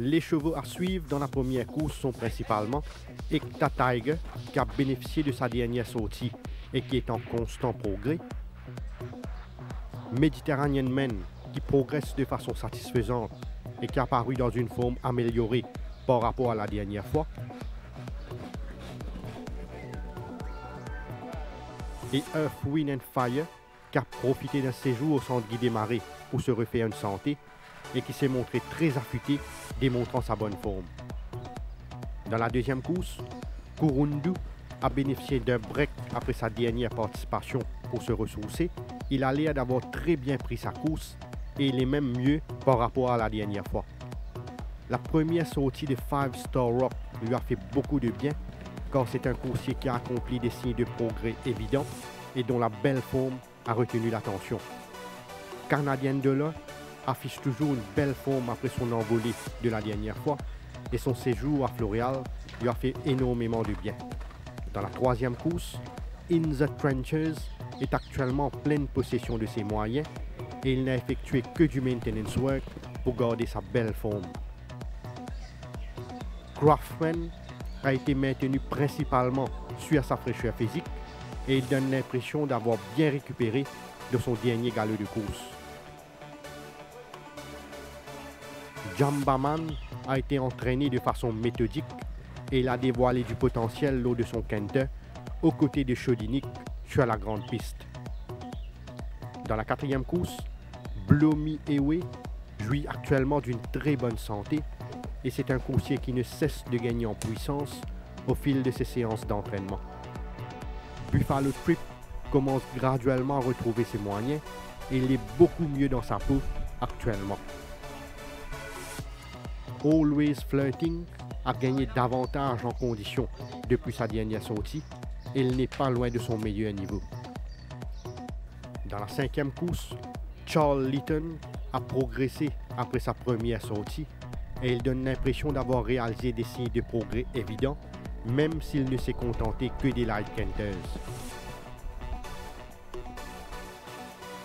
Les chevaux à suivre dans la première course sont principalement Ekta Tiger, qui a bénéficié de sa dernière sortie et qui est en constant progrès, Mediterranean Man, qui progresse de façon satisfaisante et qui a apparu dans une forme améliorée par rapport à la dernière fois, et Earth, Wind and Fire, qui a profité d'un séjour au centre Guy Desmarais pour se refaire une santé et qui s'est montré très affûté, démontrant sa bonne forme. Dans la deuxième course, Kurundu a bénéficié d'un break après sa dernière participation pour se ressourcer. Il a l'air d'avoir très bien pris sa course et il est même mieux par rapport à la dernière fois. La première sortie de 5 Star Rock lui a fait beaucoup de bien car c'est un coursier qui a accompli des signes de progrès évidents et dont la belle forme a retenu l'attention. Canadian Dollar affiche toujours une belle forme après son envolée de la dernière fois et son séjour à Floréal lui a fait énormément de bien. Dans la troisième course, In the Trenches est actuellement en pleine possession de ses moyens et il n'a effectué que du maintenance work pour garder sa belle forme. Craftsman a été maintenu principalement sur sa fraîcheur physique et il donne l'impression d'avoir bien récupéré de son dernier galop de course. Jambaman a été entraîné de façon méthodique et il a dévoilé du potentiel lors de son canter aux côtés de Chodinik sur la grande piste. Dans la quatrième course, Blomi Ewe jouit actuellement d'une très bonne santé et c'est un coursier qui ne cesse de gagner en puissance au fil de ses séances d'entraînement. Buffalo Trip commence graduellement à retrouver ses moyens et il est beaucoup mieux dans sa peau actuellement. Always Flirting a gagné davantage en condition depuis sa dernière sortie et il n'est pas loin de son meilleur niveau. Dans la cinquième course, Charles Litton a progressé après sa première sortie et il donne l'impression d'avoir réalisé des signes de progrès évidents, même s'il ne s'est contenté que des light canters.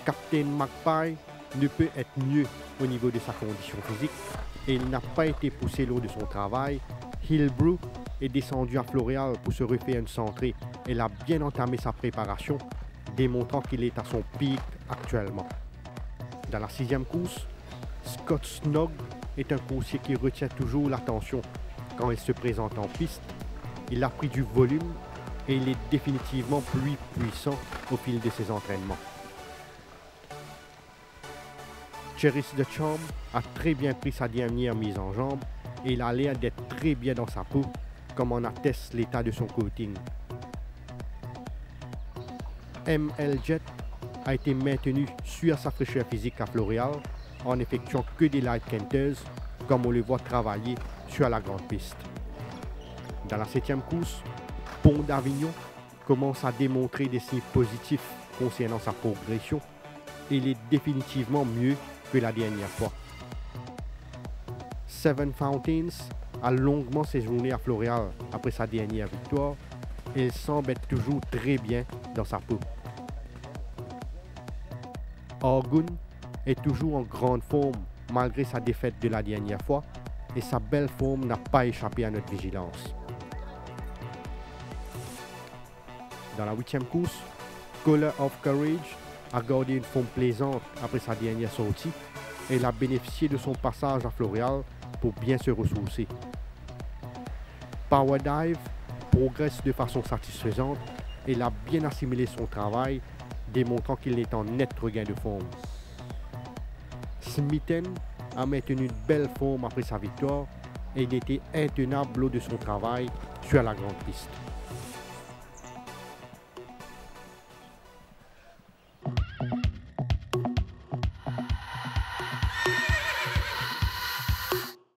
Captain Magpie ne peut être mieux au niveau de sa condition physique et il n'a pas été poussé lors de son travail. Hillbrew est descendu à Floréal pour se refaire une centrée et il a bien entamé sa préparation, démontrant qu'il est à son pic actuellement. Dans la sixième course, Scott Snug est un coursier qui retient toujours l'attention quand il se présente en piste. Il a pris du volume et il est définitivement plus puissant au fil de ses entraînements. Cherish the Charm a très bien pris sa dernière mise en jambe et il a l'air d'être très bien dans sa peau, comme en atteste l'état de son coating. ML Jet a été maintenu sur sa fraîcheur physique à Floréal en effectuant que des light canters, comme on le voit travailler sur la grande piste. Dans la septième course, Pont d'Avignon commence à démontrer des signes positifs concernant sa progression et il est définitivement mieux que la dernière fois. Seven Fountains a longuement séjourné à Floréal après sa dernière victoire et il semble être toujours très bien dans sa peau. Argun est toujours en grande forme malgré sa défaite de la dernière fois et sa belle forme n'a pas échappé à notre vigilance. Dans la huitième course, Color of Courage a gardé une forme plaisante après sa dernière sortie et il a bénéficié de son passage à Floréal pour bien se ressourcer. Power Dive progresse de façon satisfaisante et il a bien assimilé son travail, démontrant qu'il est en net regain de forme. Smitten a maintenu une belle forme après sa victoire et il était intenable lors de son travail sur la grande piste.